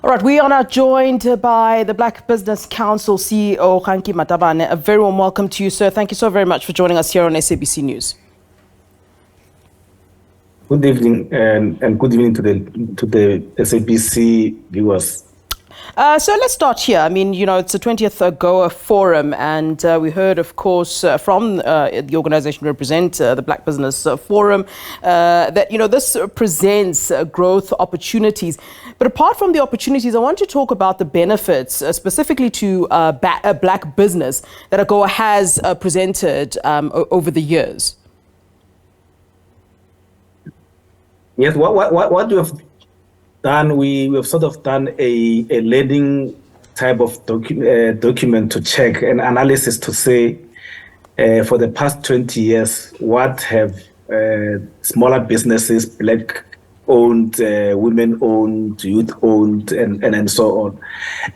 All right, we are now joined by the Black Business Council CEO, Kganki Matabane. A very warm welcome to you, sir. Thank you so very much for joining us here on SABC News. Good evening, and good evening to the SABC viewers. So let's start here. I mean, it's the 20th AGOA Forum, and we heard, of course, from the organization represent the Black Business Forum, that, this presents growth opportunities. But apart from the opportunities, I want to talk about the benefits, specifically to black business that AGOA has presented over the years. Yes, what we have done, we have sort of done a leading type of document to check an analysis to say, for the past 20 years, what have smaller businesses, black-owned, women-owned, youth-owned, and so on.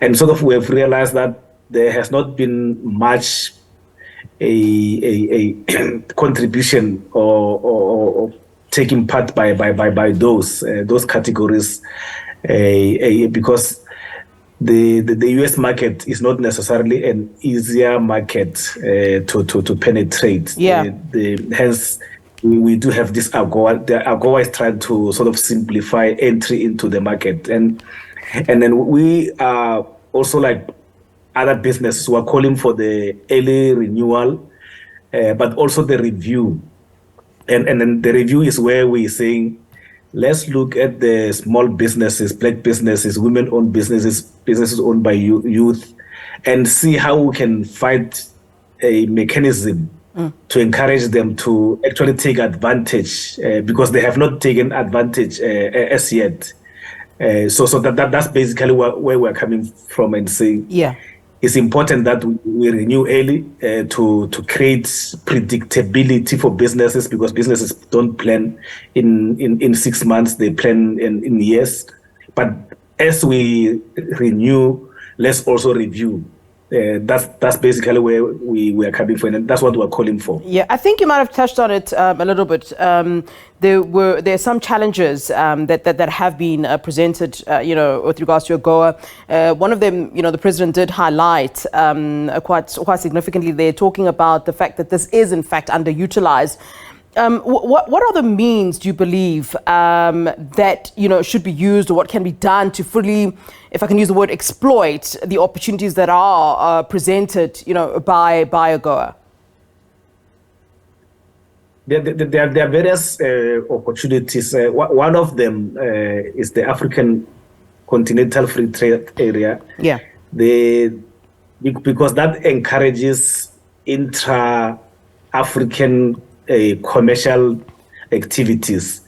And sort of we have realized that there has not been much a contribution or taking part by those categories, because the US market is not necessarily an easier market to penetrate. Yeah. Hence, we do have this AGOA. The AGOA is trying to sort of simplify entry into the market, and then we are also, like other businesses, who are calling for the early renewal, but also the review. And then the review is where we're saying, let's look at the small businesses, black businesses, women-owned businesses, businesses owned by youth, and see how we can find a mechanism to encourage them to actually take advantage, because they have not taken advantage as yet. So that's basically where we're coming from, and saying, yeah, it's important that we renew early to create predictability for businesses, because businesses don't plan in 6 months, they plan in years. But as we renew, let's also review. That's basically where we are coming from, and that's what we're calling for. Yeah, I think you might have touched on it a little bit. There are some challenges that have been presented, with regards to AGOA. One of them, the president did highlight quite significantly. They're talking about the fact that this is in fact underutilized. What are the means, do you believe, that should be used, or what can be done to fully, if I can use the word, exploit the opportunities that are presented, by AGOA? There are various opportunities. One of them is the African continental free trade area. Yeah. Because that encourages intra-African commercial activities,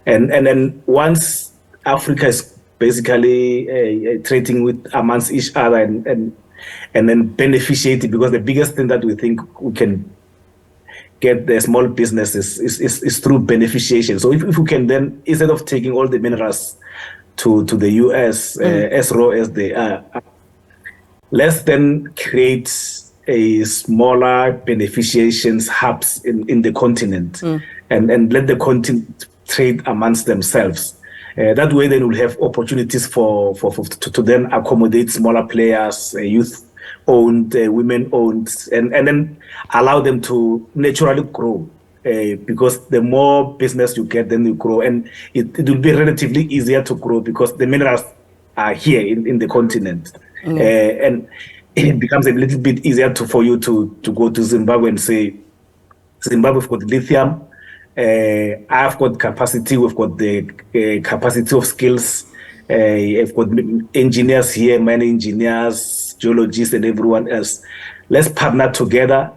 and then once Africa is basically trading with amongst each other and then beneficiating, because the biggest thing that we think we can get the small businesses is through beneficiation. So if we can then, instead of taking all the minerals to the US as raw as they are, let's then create a smaller beneficiations hubs in the continent, and let the continent trade amongst themselves. That way, then we'll have opportunities to then accommodate smaller players, youth-owned, women-owned, and then allow them to naturally grow. Because the more business you get, then you grow, and it will be relatively easier to grow because the minerals are here in the continent, and it becomes a little bit easier for you to go to Zimbabwe and say, Zimbabwe's got lithium, I've got capacity, we've got the capacity of skills, I've got engineers here, many engineers, geologists, and everyone else. Let's partner together,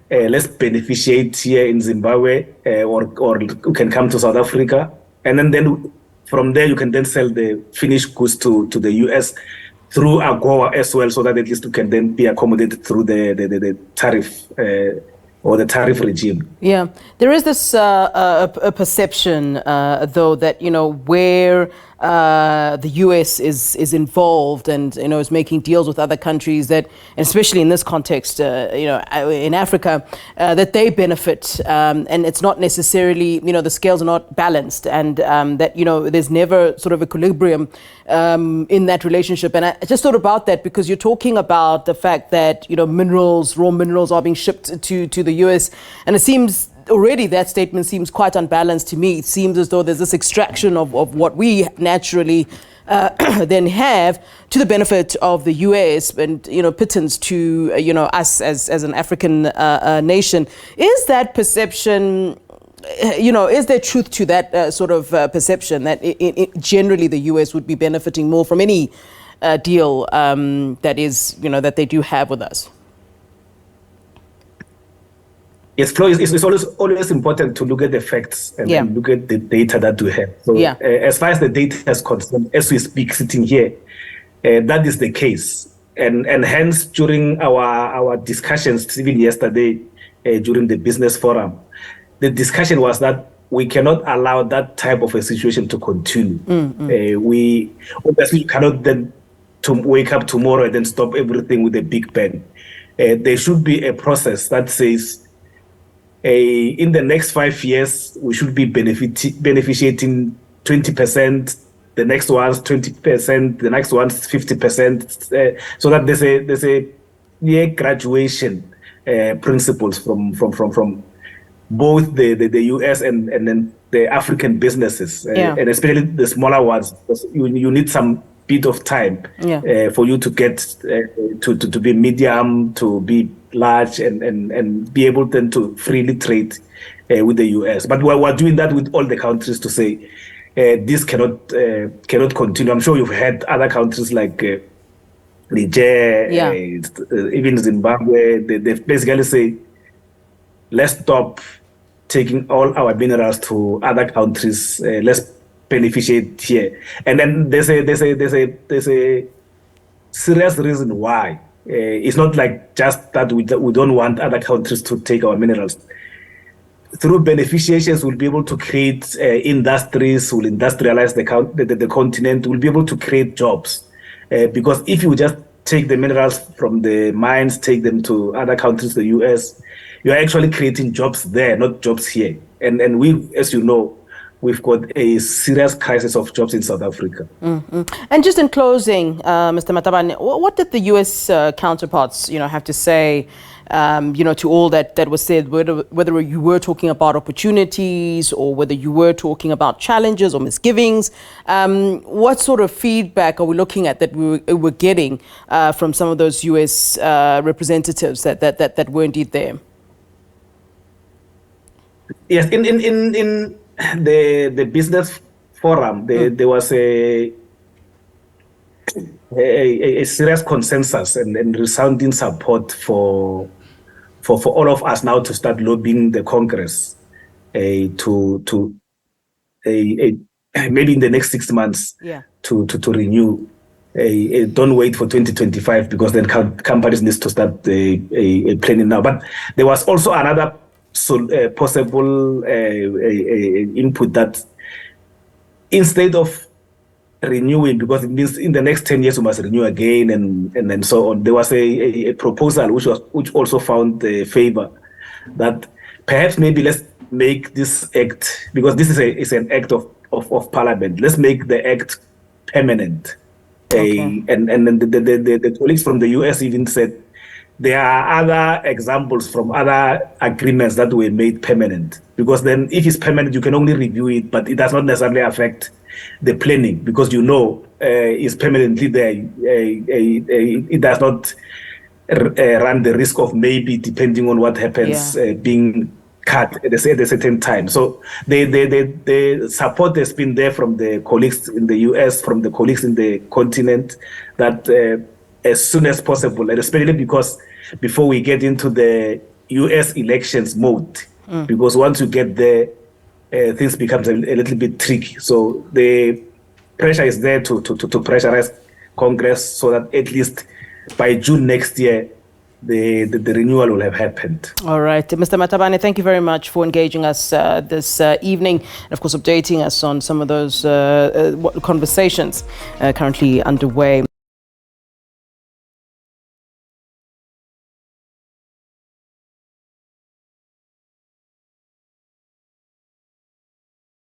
let's beneficiate here in Zimbabwe, or you can come to South Africa, and then from there you can then sell the finished goods to the US, through AGOA as well, so that at least you can then be accommodated through the tariff or the tariff regime. Yeah, there is this a perception, though, that where the US is involved and, is making deals with other countries that, and especially in this context, in Africa, that they benefit. And it's not necessarily, the scales are not balanced, and that, there's never sort of equilibrium in that relationship. And I just thought about that because you're talking about the fact that, raw minerals are being shipped to the US. And it seems already that statement seems quite unbalanced to me. It seems as though there's this extraction of what we naturally then have to the benefit of the US and, pittance to, us as an African nation. Is that perception, is there truth to that sort of perception that generally the US would be benefiting more from any deal that is, that they do have with us? Yes, Flo, it's always important to look at the facts and look at the data that we have. So as far as the data is concerned, as we speak, sitting here, that is the case. And hence, during our discussions, even yesterday, during the business forum, the discussion was that we cannot allow that type of a situation to continue. We obviously cannot then to wake up tomorrow and then stop everything with a big bang. There should be a process that says, in the next 5 years, we should be beneficiating 20%, the next one's 20%, the next one's 50%, so that there's a near graduation principles from both the US and then the African businesses, and especially the smaller ones, because you need some bit of time for you to get to be medium, to be large, and be able then to freely trade with the US. But we're doing that with all the countries to say this cannot continue. I'm sure you've had other countries like Niger, even Zimbabwe. They basically say, let's stop taking all our minerals to other countries. Let's beneficiate here. And then there's a serious reason why. It's not like just that we don't want other countries to take our minerals. Through beneficiations, we'll be able to create industries, we'll industrialize the continent, we'll be able to create jobs. Because if you just take the minerals from the mines, take them to other countries, the US, you're actually creating jobs there, not jobs here. And we, as you know, we've got a serious crisis of jobs in South Africa. And just in closing, Mr. Matabane, what did the US counterparts, have to say, to all that was said, whether you were talking about opportunities or whether you were talking about challenges or misgivings? What sort of feedback are we looking at that we're getting from some of those US representatives that were indeed there? Yes, in the business forum, there was a serious consensus and resounding support for all of us now to start lobbying the Congress to maybe in the next 6 months to renew. Don't wait for 2025 because then companies need to start planning now. But there was also another possible input that instead of renewing, because it means in the next 10 years we must renew again and so on, there was a proposal which also found favor, that perhaps maybe let's make this act, because this is an act of parliament, let's make the act permanent. And then the colleagues from the US even said there are other examples from other agreements that were made permanent, because then if it's permanent, you can only review it, but it does not necessarily affect the planning, because it's permanently there. It does not run the risk of maybe, depending on what happens, being cut at a certain time. So the support has been there from the colleagues in the US, from the colleagues in the continent, that as soon as possible, and especially because before we get into the US elections mode, because once you get there, things becomes a little bit tricky. So the pressure is there to pressurize Congress so that at least by June next year, the renewal will have happened. All right. Mr. Matabane, thank you very much for engaging us this evening and, of course, updating us on some of those conversations currently underway.